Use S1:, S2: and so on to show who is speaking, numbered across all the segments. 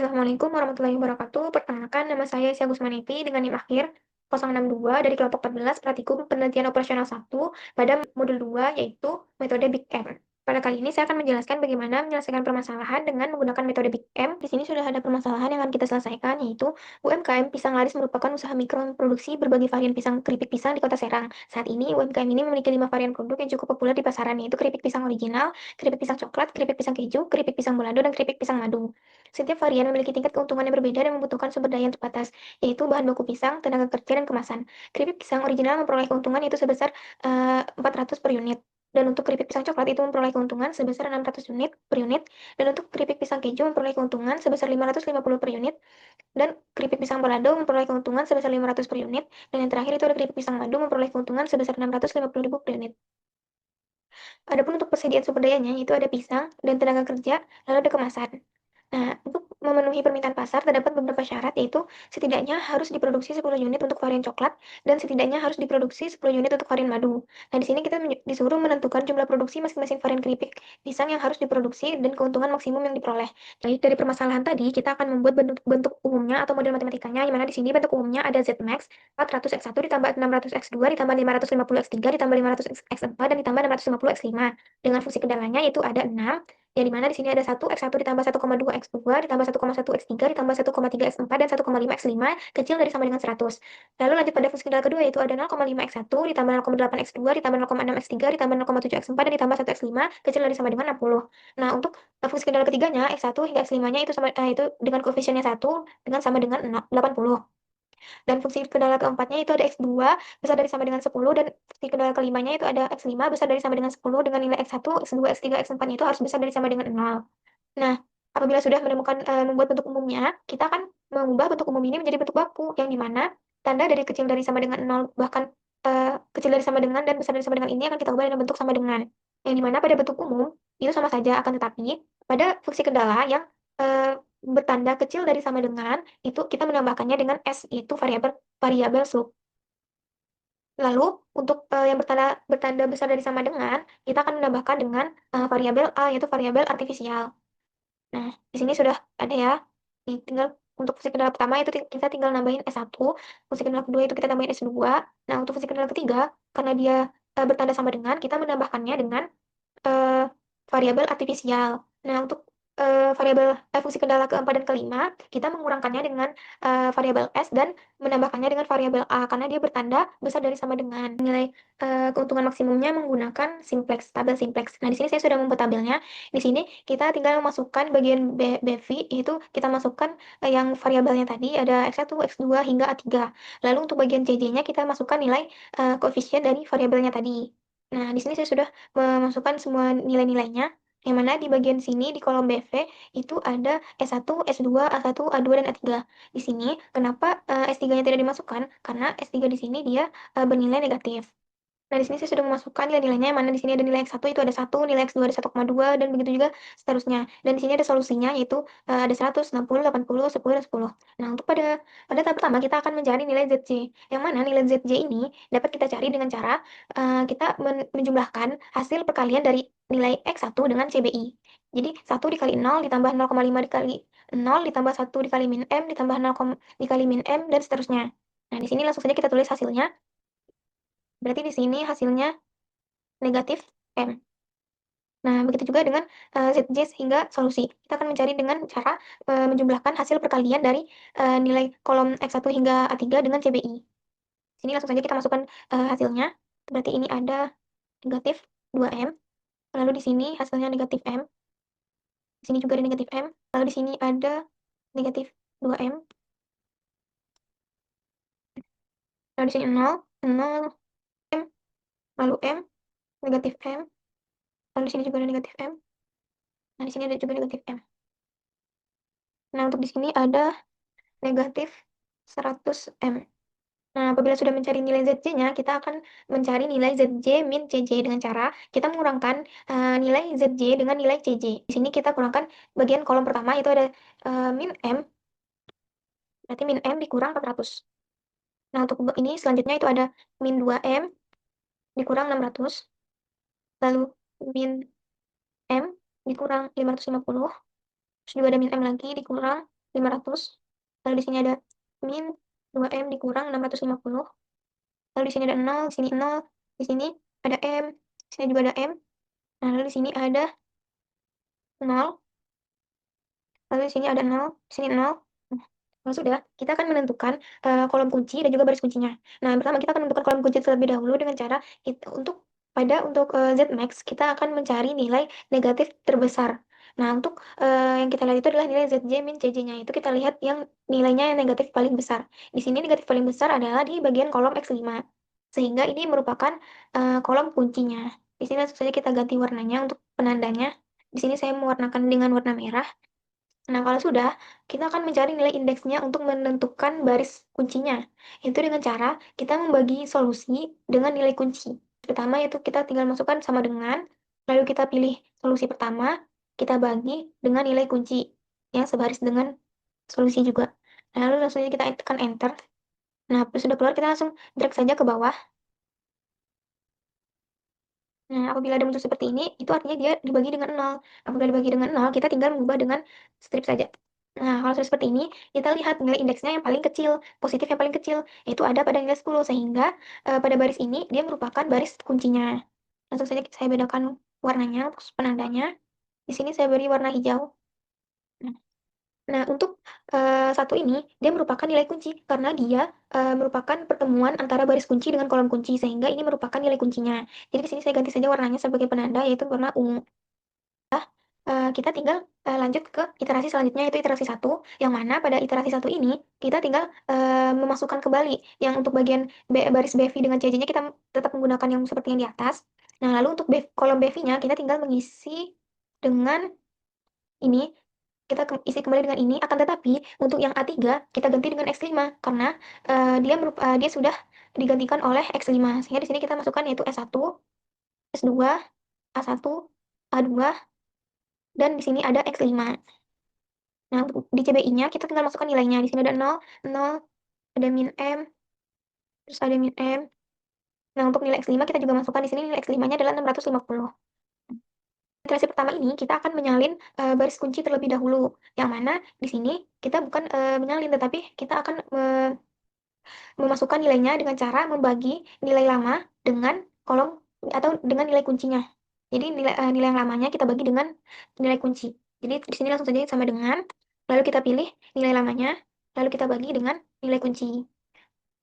S1: Assalamualaikum warahmatullahi wabarakatuh. Perkenalkan, nama saya Isya Gusmaniti dengan NIM akhir 062 dari kelompok 14 Praktikum Penelitian Operasional 1 pada modul 2 yaitu metode Big M. Pada kali ini saya akan menjelaskan bagaimana menyelesaikan permasalahan dengan menggunakan metode Big M. Di sini sudah ada permasalahan yang akan kita selesaikan, yaitu UMKM Pisang Laris merupakan usaha mikro yang memproduksi berbagai varian keripik pisang di Kota Serang. Saat ini UMKM ini memiliki 5 varian produk yang cukup populer di pasaran, yaitu keripik pisang original, keripik pisang coklat, keripik pisang keju, keripik pisang balado, dan keripik pisang madu. Setiap varian memiliki tingkat keuntungan yang berbeda dan membutuhkan sumber daya yang terbatas, yaitu bahan baku pisang, tenaga kerja, dan kemasan. Keripik pisang original memperoleh keuntungan yaitu sebesar 400 per unit. Dan untuk keripik pisang coklat itu memperoleh keuntungan sebesar 600 unit per unit. Dan untuk keripik pisang keju memperoleh keuntungan sebesar 550 per unit. Dan keripik pisang balado memperoleh keuntungan sebesar 500 per unit. Dan yang terakhir itu ada keripik pisang madu memperoleh keuntungan sebesar 650.000 per unit. Adapun untuk persediaan sumber dayanya, itu ada pisang dan tenaga kerja, lalu ada kemasan. Nah, untuk memenuhi permintaan pasar, terdapat beberapa syarat, yaitu setidaknya harus diproduksi 10 unit untuk varian coklat, dan setidaknya harus diproduksi 10 unit untuk varian madu. Nah, di sini kita disuruh menentukan jumlah produksi masing-masing varian keripik pisang yang harus diproduksi dan keuntungan maksimum yang diperoleh. Jadi, dari permasalahan tadi, kita akan membuat bentuk umumnya atau model matematikanya, yang mana di sini bentuk umumnya ada Zmax 400x1 ditambah 600x2 ditambah 550x3 ditambah 500x4 dan ditambah 650x5. Dengan fungsi kendalanya yaitu ada 6, yang dimana di sini ada 1x1 ditambah 1,2x2 ditambah 1,1x3 ditambah 1,3x4 dan 1,5x5 kecil dari sama dengan 100. Lalu lanjut pada fungsi kendala kedua yaitu ada 0,5x1 ditambah 0,8x2 ditambah 0,6x3 ditambah 0,7x4 dan ditambah 1x5 kecil dari sama dengan 60. Nah, untuk fungsi kendala ketiganya x1 hingga x5-nya itu sama itu dengan koefisiennya 1 dengan sama dengan 80. Dan fungsi kendala keempatnya itu ada X2 besar dari sama dengan 10, dan fungsi kendala kelimanya itu ada X5 besar dari sama dengan 10 dengan nilai X1, X2, X3, X4-nya itu harus besar dari sama dengan 0. Nah, apabila sudah menemukan membuat bentuk umumnya, kita akan mengubah bentuk umum ini menjadi bentuk baku, yang dimana tanda dari kecil dari sama dengan 0 bahkan kecil dari sama dengan dan besar dari sama dengan ini akan kita ubah dalam bentuk sama dengan. Yang dimana pada bentuk umum itu sama saja, akan tetapi pada fungsi kendala yang bertanda kecil dari sama dengan itu kita menambahkannya dengan S, yaitu variabel variabel sub. Lalu untuk yang bertanda besar dari sama dengan, kita akan menambahkan dengan variabel A, yaitu variabel artifisial. Nah, di sini sudah ada ya. Tinggal untuk fungsi kendala pertama itu kita tinggal nambahin S1, fungsi kendala kedua itu kita tambahin S2. Nah, untuk fungsi kendala ketiga, karena dia bertanda sama dengan, kita menambahkannya dengan eee, variabel artifisial. Nah, untuk fungsi kendala keempat dan kelima, kita mengurangkannya dengan variabel S dan menambahkannya dengan variabel A, karena dia bertanda besar dari sama dengan. Nilai keuntungan maksimumnya menggunakan simplex, tabel simplex. Nah, di sini saya sudah membuat tabelnya. Di sini kita tinggal memasukkan bagian BV, yaitu kita masukkan yang variabelnya tadi ada X1, X2 hingga A3. Lalu untuk bagian CJ-nya kita masukkan nilai koefisien dari variabelnya tadi. Nah, di sini saya sudah memasukkan semua nilai-nilainya, yang mana di bagian sini di kolom BV itu ada S1, S2, A1, A2, dan A3. Di sini kenapa S3-nya tidak dimasukkan? Karena S3 di sini dia bernilai negatif. Nah, di sini saya sudah memasukkan nilai-nilainya, yang mana di sini ada nilai X1 itu ada 1, nilai X2 ada 1,2, dan begitu juga seterusnya. Dan di sini ada solusinya, yaitu ada 100, 60, 80, 10, dan 10. Nah, untuk pada tahap pertama kita akan mencari nilai ZC, yang mana nilai ZC ini dapat kita cari dengan cara kita menjumlahkan hasil perkalian dari nilai X1 dengan CBI. Jadi 1 dikali 0 ditambah 0,5 dikali 0 ditambah 1 dikali min M ditambah 0, dikali min M, dan seterusnya. Nah, di sini langsung saja kita tulis hasilnya. Berarti di sini hasilnya negatif M. Nah, begitu juga dengan ZJ hingga solusi. Kita akan mencari dengan cara menjumlahkan hasil perkalian dari nilai kolom X1 hingga A3 dengan CBI. Sini langsung saja kita masukkan hasilnya. Berarti ini ada negatif 2M. Lalu di sini hasilnya negatif M. Di sini juga ada negatif M. Lalu di sini ada negatif 2M. Lalu di sini 0, 0, M, lalu M, negatif M. Lalu di sini juga ada negatif M. Nah, di sini ada juga negatif M. Nah, untuk di sini ada negatif 100M. Nah, apabila sudah mencari nilai ZJ-nya, kita akan mencari nilai ZJ min CJ dengan cara kita mengurangkan nilai ZJ dengan nilai CJ. Di sini kita kurangkan bagian kolom pertama, itu ada min M, berarti min M dikurang 400. Nah, untuk ini selanjutnya itu ada min 2M dikurang 600, lalu min M dikurang 550, terus juga ada min M lagi dikurang 500. Lalu di sini ada min 2M dikurang 650. Lalu di sini ada 0, di sini 0, di sini ada M, di sini juga ada M. Nah, lalu di sini ada 0, lalu di sini ada 0, di sini 0. Nah, kalau sudah, kita akan menentukan kolom kunci dan juga baris kuncinya. Nah, yang pertama kita akan menentukan kolom kunci terlebih dahulu dengan cara untuk Z max kita akan mencari nilai negatif terbesar. Nah, untuk yang kita lihat itu adalah nilai ZJ min CJ-nya. Itu kita lihat yang nilainya yang negatif paling besar. Di sini negatif paling besar adalah di bagian kolom X5. Sehingga ini merupakan kolom kuncinya. Di sini langsung saja kita ganti warnanya untuk penandanya. Di sini saya mewarnakan dengan warna merah. Nah, kalau sudah, kita akan mencari nilai indeksnya untuk menentukan baris kuncinya. Itu dengan cara kita membagi solusi dengan nilai kunci. Pertama yaitu kita tinggal masukkan sama dengan, lalu kita pilih solusi pertama, kita bagi dengan nilai kunci yang sebaris dengan solusi juga. Lalu langsung saja kita tekan enter. Nah, sudah keluar kita langsung drag saja ke bawah. Nah, apabila ada muncul seperti ini, itu artinya dia dibagi dengan 0. Apabila dibagi dengan 0, kita tinggal mengubah dengan strip saja. Nah, kalau sudah seperti ini, kita lihat nilai indeksnya yang paling kecil, positif yang paling kecil, yaitu ada pada nilai 10, sehingga pada baris ini dia merupakan baris kuncinya. Langsung saja saya bedakan warnanya, penandanya. Di sini saya beri warna hijau. Nah, untuk satu ini, dia merupakan nilai kunci, karena dia merupakan pertemuan antara baris kunci dengan kolom kunci, sehingga ini merupakan nilai kuncinya. Jadi di sini saya ganti saja warnanya sebagai penanda, yaitu warna ungu. Kita tinggal lanjut ke iterasi selanjutnya, yaitu iterasi satu, yang mana pada iterasi satu ini kita tinggal memasukkan kembali yang untuk bagian baris BV dengan CJ-nya kita tetap menggunakan yang seperti yang di atas. Nah, lalu untuk kolom BV-nya kita tinggal mengisi dengan ini, kita isi kembali dengan ini, akan tetapi untuk yang A3 kita ganti dengan X5 karena dia sudah digantikan oleh X5. Sehingga di sini kita masukkan yaitu S1, S2, A1, A2, dan di sini ada X5. Nah, untuk di CBI-nya kita tinggal masukkan nilainya. Di sini ada 0, 0, ada min M, terus ada min M. Nah, untuk nilai X5 kita juga masukkan di sini, nilai X5-nya adalah 650. Iterasi pertama ini kita akan menyalin baris kunci terlebih dahulu. Yang mana di sini kita bukan menyalin, tetapi kita akan memasukkan nilainya dengan cara membagi nilai lama dengan kolom atau dengan nilai kuncinya. Jadi nilai yang lamanya kita bagi dengan nilai kunci. Jadi di sini langsung saja sama dengan, lalu kita pilih nilai lamanya, lalu kita bagi dengan nilai kunci.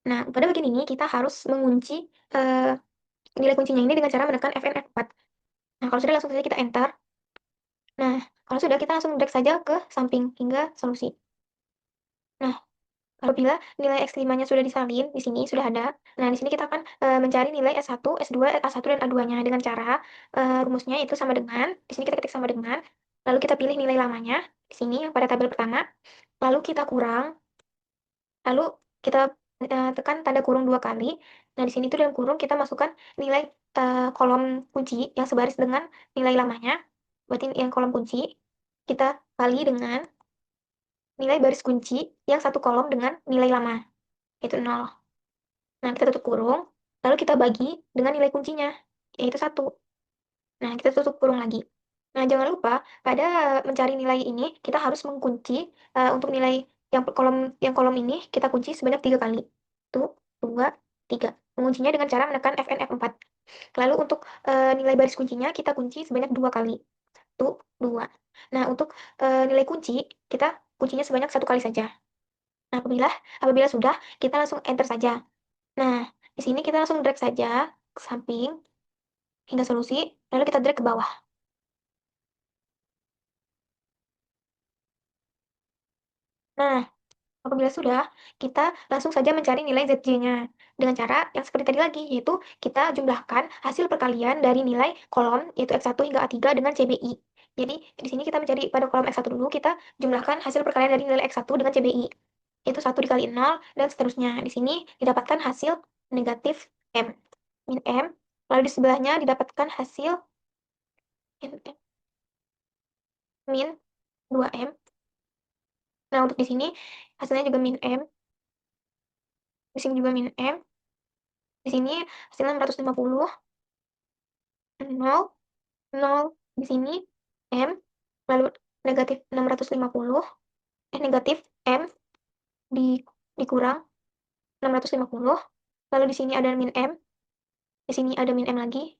S1: Nah, pada bagian ini kita harus mengunci nilai kuncinya ini dengan cara menekan Fn F4. Nah, kalau sudah langsung saja kita enter. Nah, kalau sudah kita langsung drag saja ke samping hingga solusi. Nah, apabila nilai X5-nya sudah disalin, di sini sudah ada. Nah, di sini kita akan mencari nilai S1, S2, A1, dan A2-nya dengan cara rumusnya itu sama dengan, di sini kita ketik sama dengan, lalu kita pilih nilai lamanya, di sini yang pada tabel pertama, lalu kita kurang, lalu kita tekan tanda kurung 2 kali. Nah, di sini tuh dalam kurung kita masukkan nilai kolom kunci yang sebaris dengan nilai lamanya, berarti yang kolom kunci, kita kali dengan nilai baris kunci yang satu kolom dengan nilai lama, yaitu 0. Nah, kita tutup kurung, lalu kita bagi dengan nilai kuncinya, yaitu 1. Nah, kita tutup kurung lagi. Nah, jangan lupa pada mencari nilai ini, kita harus mengunci untuk nilai yang kolom ini kita kunci sebanyak 3 kali. 1, 2, 3. Menguncinya dengan cara menekan Fn F4. Lalu untuk nilai baris kuncinya kita kunci sebanyak 2 kali. 1, 2. Nah, untuk nilai kunci, kita kuncinya sebanyak 1 kali saja. Nah, apabila sudah, kita langsung enter saja. Nah, di sini kita langsung drag saja ke samping hingga solusi, lalu kita drag ke bawah. Nah, apabila sudah, kita langsung saja mencari nilai ZJ-nya. Dengan cara yang seperti tadi lagi, yaitu kita jumlahkan hasil perkalian dari nilai kolom, yaitu X1 hingga A3 dengan CBI. Jadi, di sini kita mencari pada kolom X1 dulu, kita jumlahkan hasil perkalian dari nilai X1 dengan CBI. Yaitu 1 dikali 0, dan seterusnya. Di sini didapatkan hasil negatif M. Min M. Lalu di sebelahnya didapatkan hasil min 2M. Nah, untuk di sini hasilnya juga min M, di sini juga min M, di sini hasilnya 650, 0, 0, di sini M, lalu negatif 650, negatif M dikurang 650, lalu di sini ada min M, di sini ada min M lagi,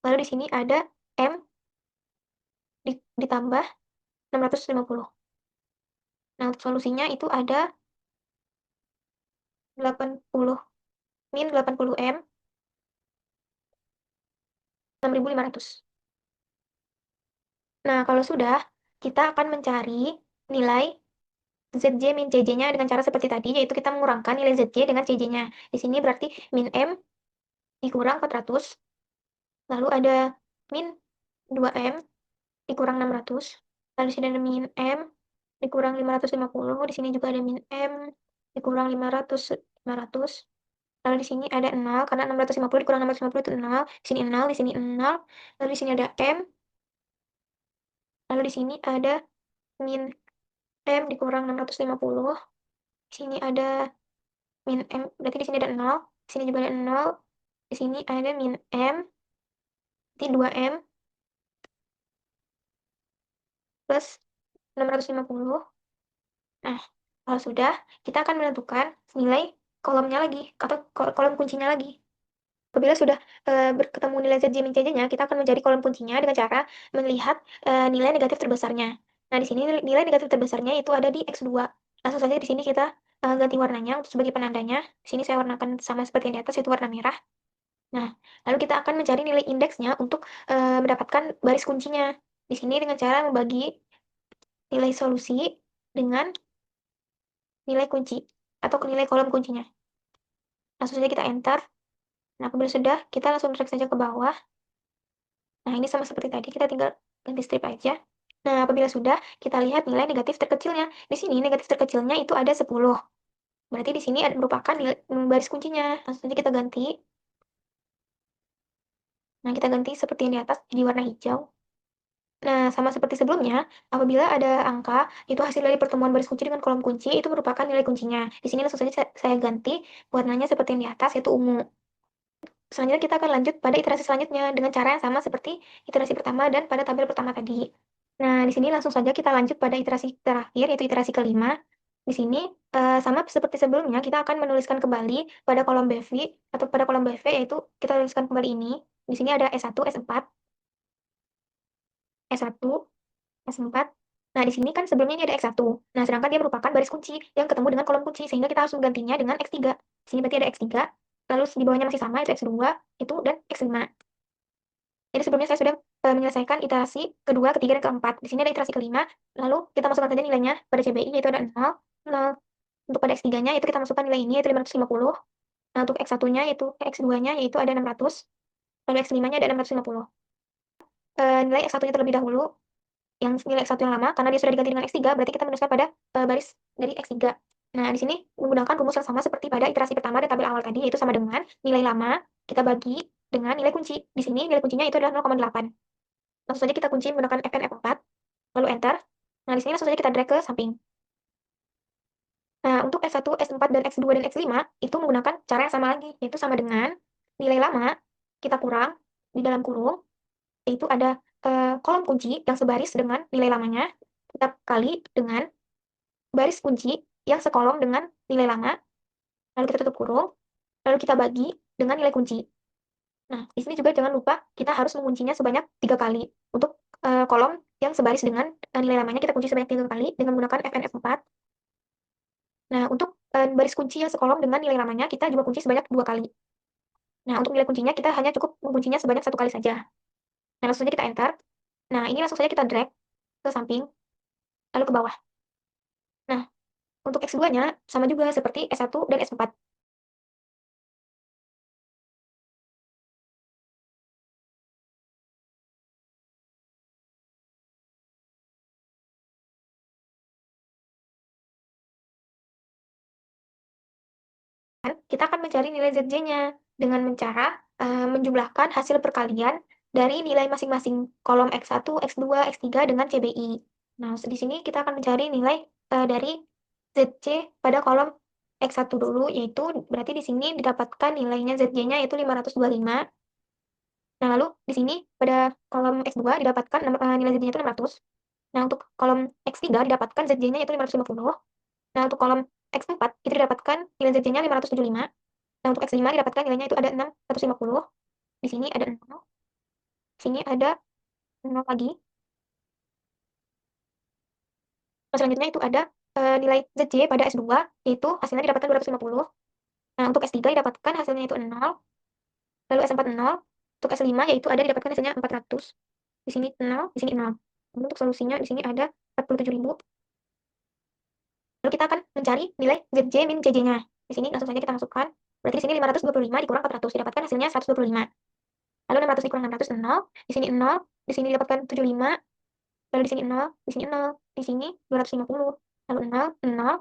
S1: lalu di sini ada M ditambah 650. Nah, untuk solusinya itu ada 80 min 80 M 6500. Nah, kalau sudah, kita akan mencari nilai ZJ min CJ-nya dengan cara seperti tadi, yaitu kita mengurangkan nilai ZJ dengan CJ-nya. Di sini berarti min M dikurang 400, lalu ada min 2M dikurang 600, lalu di sini ada min M dikurang 550, di sini juga ada min M dikurang 500, lalu di sini ada 0, karena 650 dikurang 650 itu 0, di sini 0, di sini 0, lalu di sini ada M, lalu di sini ada min M dikurang 650, di sini ada min M, berarti di sini ada 0, di sini juga ada 0, di sini ada min M, berarti 2M plus 650. Nah, kalau sudah, kita akan menentukan nilai kolomnya lagi, atau kolom kuncinya lagi. Apabila sudah bertemu nilai ZJ min CJ-nya, kita akan mencari kolom kuncinya dengan cara melihat nilai negatif terbesarnya. Nah, di sini nilai negatif terbesarnya itu ada di X2. Langsung saja di sini kita ganti warnanya untuk sebagai penandanya. Di sini saya warnakan sama seperti yang di atas, yaitu warna merah. Nah, lalu kita akan mencari nilai indeksnya untuk mendapatkan baris kuncinya. Di sini dengan cara membagi nilai solusi dengan nilai kunci atau nilai kolom kuncinya. Langsung saja kita enter. Nah, apabila sudah, kita langsung drag saja ke bawah. Nah, ini sama seperti tadi, kita tinggal ganti strip aja. Nah, apabila sudah, kita lihat nilai negatif terkecilnya. Di sini negatif terkecilnya itu ada 10. Berarti di sini merupakan nilai, baris kuncinya. Langsung saja kita ganti. Nah, kita ganti seperti yang di atas, jadi warna hijau. Nah, sama seperti sebelumnya, apabila ada angka, itu hasil dari pertemuan baris kunci dengan kolom kunci, itu merupakan nilai kuncinya. Di sini langsung saja saya ganti warnanya seperti yang di atas, yaitu ungu. Selanjutnya kita akan lanjut pada iterasi selanjutnya dengan cara yang sama seperti iterasi pertama dan pada tabel pertama tadi. Nah, di sini langsung saja kita lanjut pada iterasi terakhir, yaitu iterasi kelima. Di sini, sama seperti sebelumnya, kita akan menuliskan kembali pada kolom BV, atau pada kolom BV, yaitu kita tuliskan kembali ini. Di sini ada S1, S4, S1, S4. Nah, di sini kan sebelumnya ini ada X1. Nah, sedangkan dia merupakan baris kunci yang ketemu dengan kolom kunci, sehingga kita harus menggantinya dengan X3. Di sini berarti ada X3, lalu di bawahnya masih sama, itu X2, itu, dan X5. Jadi sebelumnya saya sudah menyelesaikan iterasi kedua, ketiga, dan keempat. Di sini ada iterasi kelima, lalu kita masukkan saja nilainya pada CBI, yaitu ada 0, 0. Untuk pada X3-nya, itu kita masukkan nilai ini, yaitu 550. Nah, untuk X1-nya, yaitu X2-nya, yaitu ada 600. Lalu X5-nya ada 650. Nilai X1-nya terlebih dahulu, yang nilai X1 yang lama, karena dia sudah diganti dengan X3, berarti kita menuliskan pada baris dari X3. Nah, di sini menggunakan rumus yang sama seperti pada iterasi pertama dan tabel awal tadi, yaitu sama dengan nilai lama, kita bagi dengan nilai kunci. Di sini nilai kuncinya itu adalah 0,8. Langsung saja kita kunci menggunakan Fn F4, lalu enter. Nah, di sini langsung saja kita drag ke samping. Nah, untuk S1, S4, dan X2, dan X5, itu menggunakan cara yang sama lagi, yaitu sama dengan nilai lama, kita kurang, di dalam kurung, yaitu ada kolom kunci yang sebaris dengan nilai lamanya, kita kali dengan baris kunci yang sekolom dengan nilai lama, lalu kita tutup kurung, lalu kita bagi dengan nilai kunci. Nah, di sini juga jangan lupa kita harus menguncinya sebanyak 3 kali. Untuk kolom yang sebaris dengan nilai lamanya, kita kunci sebanyak 3 kali dengan menggunakan Fn F4. Nah, untuk baris kunci yang sekolom dengan nilai lamanya, kita juga kunci sebanyak 2 kali. Nah, untuk nilai kuncinya, kita hanya cukup menguncinya sebanyak 1 kali saja. Nah, langsung saja kita enter. Nah, ini langsung saja kita drag ke samping, lalu ke bawah. Nah, untuk X2-nya, sama juga seperti S1 dan S4. Kita akan mencari nilai ZJ-nya dengan cara menjumlahkan hasil perkalian dari nilai masing-masing kolom X1, X2, X3 dengan CBI. Nah, di sini kita akan mencari nilai dari ZC pada kolom X1 dulu, yaitu berarti di sini didapatkan nilainya ZJ-nya yaitu 525. Nah, lalu di sini pada kolom X2 didapatkan nilai ZJ-nya itu 600. Nah, untuk kolom X3 didapatkan ZJ-nya yaitu 550. Nah, untuk kolom X4 itu didapatkan nilai ZJ-nya 575. Nah, untuk X5 didapatkan nilainya itu ada 650. Di sini ada 0. Di sini ada 0 lagi. Nah, selanjutnya itu ada nilai ZJ pada S2 yaitu hasilnya didapatkan 250. Nah, untuk S3 didapatkan hasilnya itu 0. Lalu S4 0. Untuk S5 yaitu ada didapatkan hasilnya 400. Di sini 0, di sini 0. Lalu untuk solusinya di sini ada 47.000. Lalu kita akan mencari nilai ZJ min JJ-nya. Di sini langsung saja kita masukkan. Berarti di sini 525 dikurang 400 didapatkan hasilnya 125. Lalu 600 dikurang 600 0. Di sini 0, di sini didapatkan 75. Lalu di sini 0, di sini 0, di sini 250. Lalu 0, 0.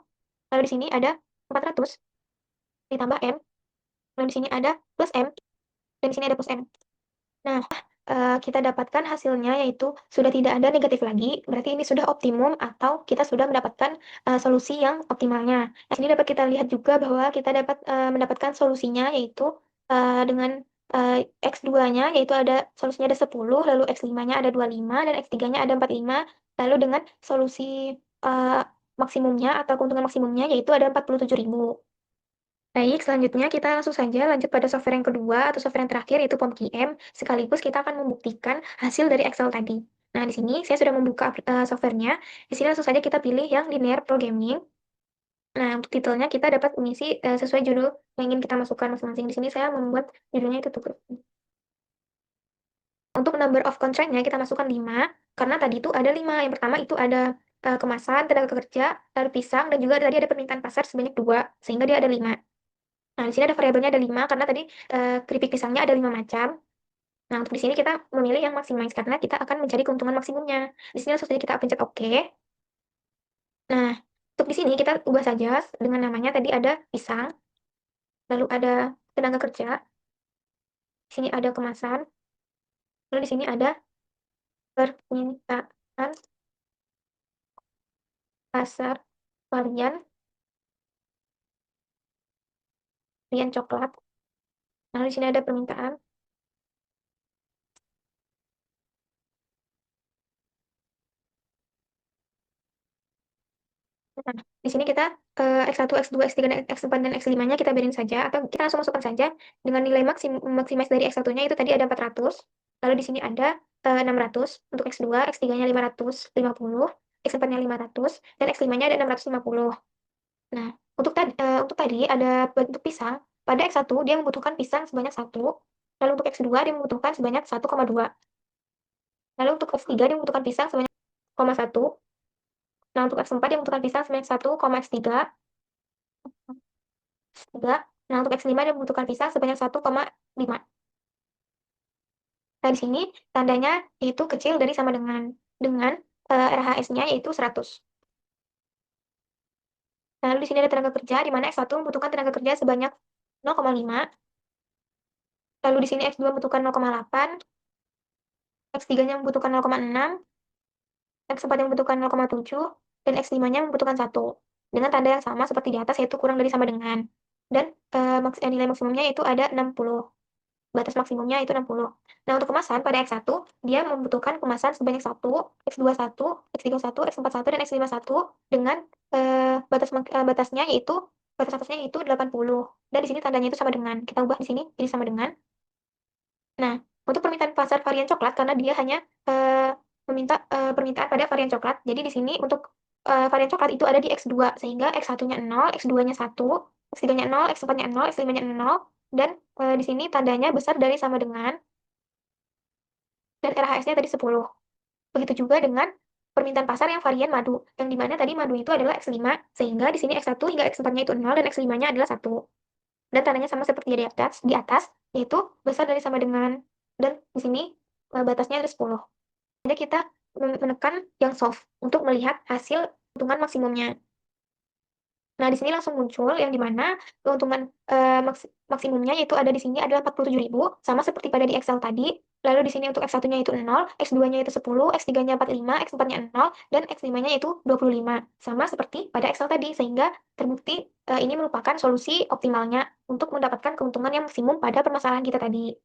S1: Lalu di sini ada 400 ditambah M. Lalu di sini ada plus M dan di sini ada plus M. Nah, kita dapatkan hasilnya yaitu sudah tidak ada negatif lagi, berarti ini sudah optimum atau kita sudah mendapatkan solusi yang optimalnya. Nah, sini dapat kita lihat juga bahwa kita dapat mendapatkan solusinya yaitu dengan X2-nya yaitu ada solusinya ada 10, lalu X5-nya ada 25 dan X3-nya ada 45, lalu dengan solusi maksimumnya atau keuntungan maksimumnya yaitu ada 47.000. Baik, selanjutnya kita langsung saja lanjut pada software yang kedua atau software yang terakhir yaitu POMQM, sekaligus kita akan membuktikan hasil dari Excel tadi. Nah, di sini saya sudah membuka softwarenya. Di sini langsung saja kita pilih yang linear programming. Nah, untuk titelnya kita dapat mengisi sesuai judul yang ingin kita masukkan masing-masing. Di sini saya membuat judulnya itu tuh. Untuk number of contract-nya kita masukkan 5, karena tadi itu ada 5. Yang pertama itu ada kemasan, tenaga kerja, lalu pisang, dan juga tadi ada permintaan pasar sebanyak 2, sehingga dia ada 5. Nah, di sini ada variabelnya ada 5 karena tadi keripik pisangnya ada 5 macam. Nah, untuk di sini kita memilih yang maximize karena kita akan mencari keuntungan maksimumnya. Di sini langsung saja kita pencet OK. Nah, untuk di sini kita ubah saja dengan namanya tadi ada pisang, lalu ada tenaga kerja, di sini ada kemasan, lalu di sini ada permintaan pasar varian coklat. Lalu di sini ada permintaan. Nah, di sini kita X1, X2, X3, dan X4 dan X5-nya kita biarin saja atau kita langsung masukkan saja dengan nilai maximize dari X1-nya itu tadi ada 400. Lalu di sini ada 600 untuk X2, X3-nya 550, X4-nya 500 dan X5-nya ada 650. Nah, untuk tadi ada bentuk pisang. Pada X1 dia membutuhkan pisang sebanyak 1. Lalu untuk X2 dia membutuhkan sebanyak 1,2. Lalu untuk X3 dia membutuhkan pisang sebanyak 0,1. Nah, untuk X4 dia membutuhkan pisang sebanyak 1, X3. Nah, untuk X5 dia membutuhkan pisang sebanyak 1,5. Nah, di sini tandanya itu kecil dari sama dengan RHS-nya yaitu 100. Nah, lalu di sini ada tenaga kerja di mana X1 membutuhkan tenaga kerja sebanyak 0,5. Lalu di sini X2 membutuhkan 0,8, X3-nya membutuhkan 0,6, X4 yang membutuhkan 0,7, dan X5-nya membutuhkan 1. Dengan tanda yang sama seperti di atas yaitu kurang dari sama dengan. Dan nilai maksimumnya itu ada 60. Batas maksimumnya itu 60. Nah, untuk kemasan pada X1, dia membutuhkan kemasan sebanyak 1, X2 1, X3 1, X4 1, dan X5 1 dengan batasnya yaitu batas atasnya itu 80. Dan di sini tandanya itu sama dengan. Kita ubah di sini jadi sama dengan. Nah, untuk permintaan pasar varian coklat karena dia hanya meminta permintaan pada varian coklat. Jadi di sini untuk varian coklat itu ada di X2 sehingga X1-nya 0, X2-nya 1, X3-nya 0, X4-nya 0, X5-nya 0 dan di sini tandanya besar dari sama dengan dan RHS-nya tadi 10. Begitu juga dengan permintaan pasar yang varian madu, yang dimana tadi madu itu adalah X5 sehingga di sini X1 hingga X4-nya itu 0 dan X5-nya adalah 1. Dan tandanya sama seperti di atas yaitu besar dari sama dengan dan di sini batasnya ada 10. Jadi kita menekan yang soft untuk melihat hasil keuntungan maksimumnya. Nah, di sini langsung muncul yang dimana keuntungan maksimumnya yaitu ada di sini adalah 47.000 sama seperti pada di Excel tadi. Lalu di sini untuk X1-nya itu 0, X2-nya itu 10, X3-nya 45, X4-nya 0, dan X5-nya itu 25. Sama seperti pada Excel tadi, sehingga terbukti ini merupakan solusi optimalnya untuk mendapatkan keuntungan yang maksimum pada permasalahan kita tadi.